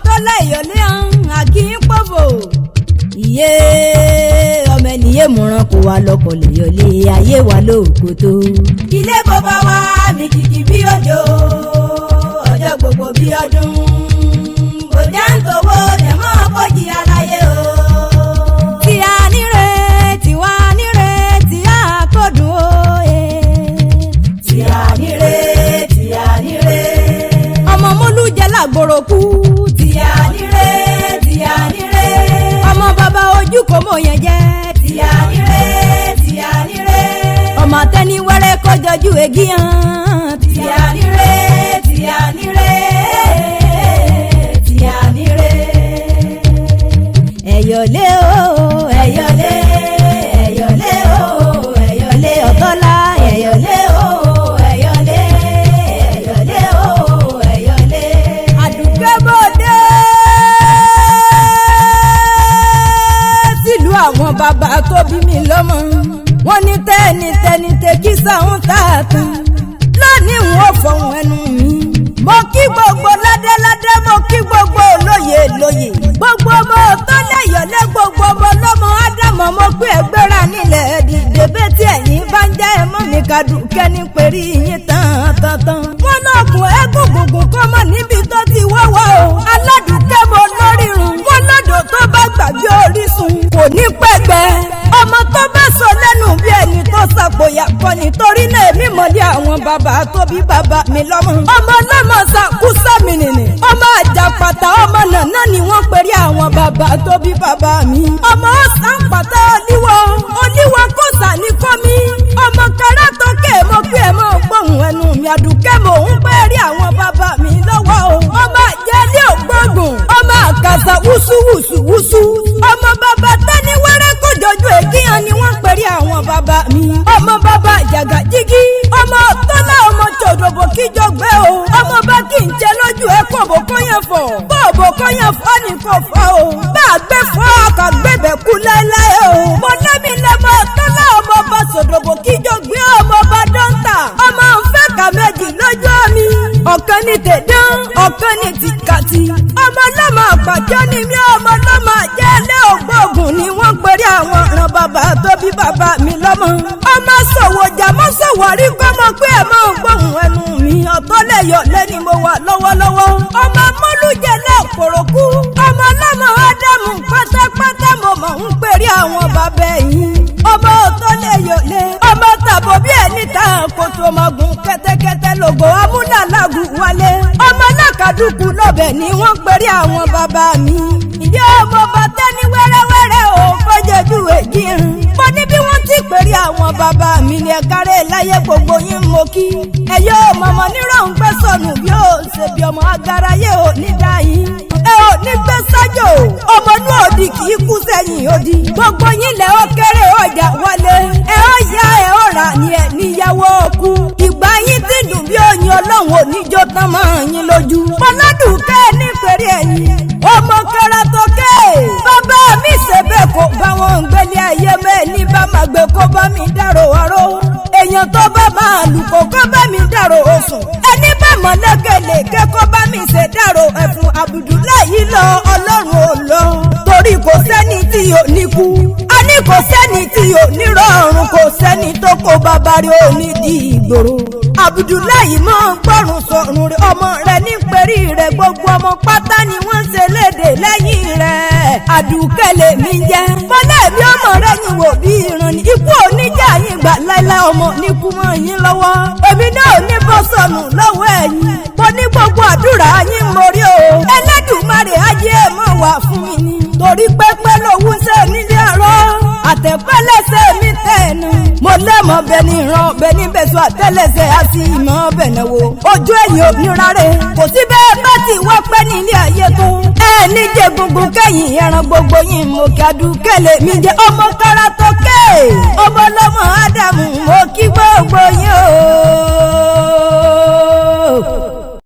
tó lẹ́yọ̀lé hàn àkínpọ̀bò iye ọmọ ènìyàn múran kó wa lọ́kọ̀ lẹ́yọ̀lé ayé wa lóòkótó. ilé bàbá wa mi kìkì bí òjò ọjọ́ gbogbo bí ọdún bòjá ń towó dẹ̀mọ́ kọ́jì aláyé o. tí a níre tiwa níre tí a kò dùn ó tí a níre tí a níre. ọmọ mólú jẹ́ lágbóró kú tí a níre tí a níre. ọmọ bàbá ojú kò mọ̀ yẹn jẹ́ tí a níre tí a níre. ọmọ tẹ́ni wẹ́rẹ́ kọjọ́jú egi hàn tí a níre tí a níre. ẹ̀yọ̀lé o ẹ̀yọ̀lé ẹ̀yọ̀lé o ẹ̀yọ̀lé ọ̀tọ́lá ẹ̀yọ̀lé o ẹ̀yọ̀lé ẹ̀yọ̀lé o ẹ̀yọ̀lé. àdùkẹ́ bòde sílùú àwọn bàbá tó bí mi lọ́mọ wọ́n ní tẹ́nitẹ́nitẹ́ kí sáwọn tààtàn lónìí wọn fọ̀hún ẹnu mi. mo kí gbogbo ládéládé mo kí gbogbo lóyè lóyè gbogbo ọmọ tó lẹ́yọ̀lé gbogbo ọmọ lọ́mọ ádámọ̀ mo gbé ẹgbẹ́ra nílẹ̀ dìde bẹ́ẹ̀ tí ẹ̀yin bá ń jẹ́ ẹ̀mọ́ mi kàdùkẹ́ ní pẹ̀rí yín tán. wọ́n náà kún ẹ̀gún gbùngbùn kọ́ mọ̀ níbi tó ti wọ́wọ́ o aládùúkẹ́ mo lórírun wọ́n lọ́dọ̀ tó bá gbàgbé orísun kò ní pẹ́gbẹ́ ọmọ tó bá sọ lẹ́nu bí ẹni tó sàpòyà kọ́ nítorí náà èmi mọ̀lẹ́ àwọn bàbá tó bí bàbá mi lọ́mọ ọmọ lọ́mọ sàkúsà mi nìní ọmọ àjàpàtà ọmọ nàná ni wọ́n pèrè àwọn bàbá tó bí bàbá mi ọmọ ọ̀sán pàtà olíwọ̀ kò sà ní kọ́ mi ọmọ kẹrẹ tó ké mo pé ẹ mọ gbóhùn ẹnu mi àdùkẹ́ mò ń pèrè àwọn bàbá mi lọ́wọ́ o ọmọ àjẹlé ògbógun ọmọ àkàsà wúsúwúsúwúsú ọmọ bàbá tẹ́ni wẹ́rẹ́ kó jọjú èkìyàn ni wọ́n pèrè àwọn bàbá mi ọmọ bàbá jàgàjígí ọmọ tọ́lá ọmọ tòdòbò kíjọ gbé o ọmọ bá kí n jẹ lójú ẹ kọ̀bọ̀ kọ́yàn fọ̀ kọ̀bọ̀ kọ́yàn fọ́ ni kò fọ́ o bá a gbé fọ́ ọkọ̀ gbẹ̀bẹ̀ kú láéláé o mo lẹ́mi lẹ́mọ tọ́lá ọmọ bá tòdòbò kíjọ gbé ọmọ bá dọ́ńtà ọmọ nfẹ́ kà méjì lójú mi ọ̀kan ní tẹ̀dán ọ̀kan ní tìkàtì ọmọ lọ́mọ àgbàjọ́ ni mí ọmọ lọ́mọ àjẹ́lé ògbóògùn ni wọ́n pèrè àwọn ọ̀ràn bàbá tó bí bàbá mi lọ́mọ ọmọ sọ̀wọ́ jàmọ́ sọ̀wọ́ rí gbọ́mọ pé ẹ̀ mọ́ gbóhùn ẹnu mi ọ̀tọ́ lẹ́yọ̀lé ni mo wà lọ́wọ́lọ́wọ́ ọmọ mọ́lújẹ lẹ́kọ̀ọ́rọ́kú ọmọ lọ́mọ ádámù pátápátá mo mọ̀ ń pèrè àwọn bàbá ẹ̀yìn ọmọ ọ̀tọ́ lẹ́yọ̀lé ọmọ tàbọ̀ bí ẹni tá kòtò ọmọgùn kẹ́tẹ́kẹ́tẹ́ lògò amúnàlágùn wálé ọmọ lákàdúkú lọ́bẹ̀ ni wọ́n pèrè àwọn bàbá mi ìyá ọmọ bàtẹ́ ní wẹ́rẹ́wẹ́rẹ́ ò kọjọ́jú èjì hàn mo ní bí wọ́n ti pèrè àwọn bàbá mi ní ẹ̀kárẹ́ láyé gbogbo yín mo kí ẹ̀yọ́ mọ̀mọ́ nírọ̀ ń gbẹ́ sọnù bí ó ṣe bí ọmọ agaráyé ò ní dá yín ẹ ò ní gbé sájò ọmọ inú òdì kì í kú sẹ́yìn òdì gbogbo yín lẹ̀ ó kéré ọjà wọlé ẹ ó yá ẹ ó rà ní ẹ níyàwó òkú ìgbà yín ti dùn bí oyin ọlọ́run oníjó tán mọ́ yín lójú mọ́ládùúkẹ́ ní pèrè ẹ̀yìn ọmọ kẹrẹ tó ké bàbá mi ṣe bẹ́ẹ̀ kó bá wọn gbélé ayé bẹ́ẹ̀ ní bá máa gbé kó bá mi dárò ọ̀rọ̀ èèyàn tó bá máa lù kó bá mi dárò osùn ẹni bá mọ̀ lẹ́kẹ̀lẹ̀ kẹ́kọ̀ọ́ bá mi ṣe dárò ẹ̀fún Abdullahi lọ ọlọ́run ò lọ torí kò sẹ́ni tí ò ní kú a ní kò sẹ́ni tí ò ní rọrùn kò sẹ́ni tó kó bàbá rẹ̀ ò ní di ìgboro Abdullahi mọ̀ ń gbọ́rùn sọ̀rùn rẹ̀ ọmọ rẹ̀ ní pẹ̀rí rẹ̀ gbogbo ọmọ pátá ni wọ́n ṣe léde lẹ́yìn rẹ̀ àdùkẹ́ lèmi jẹ́ mọ́lẹ́ bí ọmọ rẹ̀ yín wò bí ìran ní ikú oníjà yín gbà láíláí ọmọ níkú mọ́ yín lọ́wọ́ èmi náà ní bọ́ sọnù lọ́wọ́ ẹ̀yìn mo ní gbogbo àdúrà yín mórí o Ẹlẹ́dùmarè ayé mọ̀ wá fún mi ni torí pẹ́pẹ́ lòun ṣe nílé àárọ̀ àtẹ̀pẹ́lẹ́sẹ̀ mi tẹ̀nu mo lẹ́mọ̀ bẹni ìran bẹni bẹ̀sùn àtẹ́lẹsẹ̀ àti ìmọ̀ bẹ̀nẹ̀ wo ojú ẹ̀yìn òmìnirare kò sí bẹ́ẹ̀ bá ti wọ́pẹ́ nílé ayé tó ẹni jẹ gungun kẹ́yìn ẹran gbogbo yín mo kàdùkẹ́ lèmi jẹ ọmọ kára tó ké ọmọ lọ́mọ ádámù mo kí gbogbo yín o.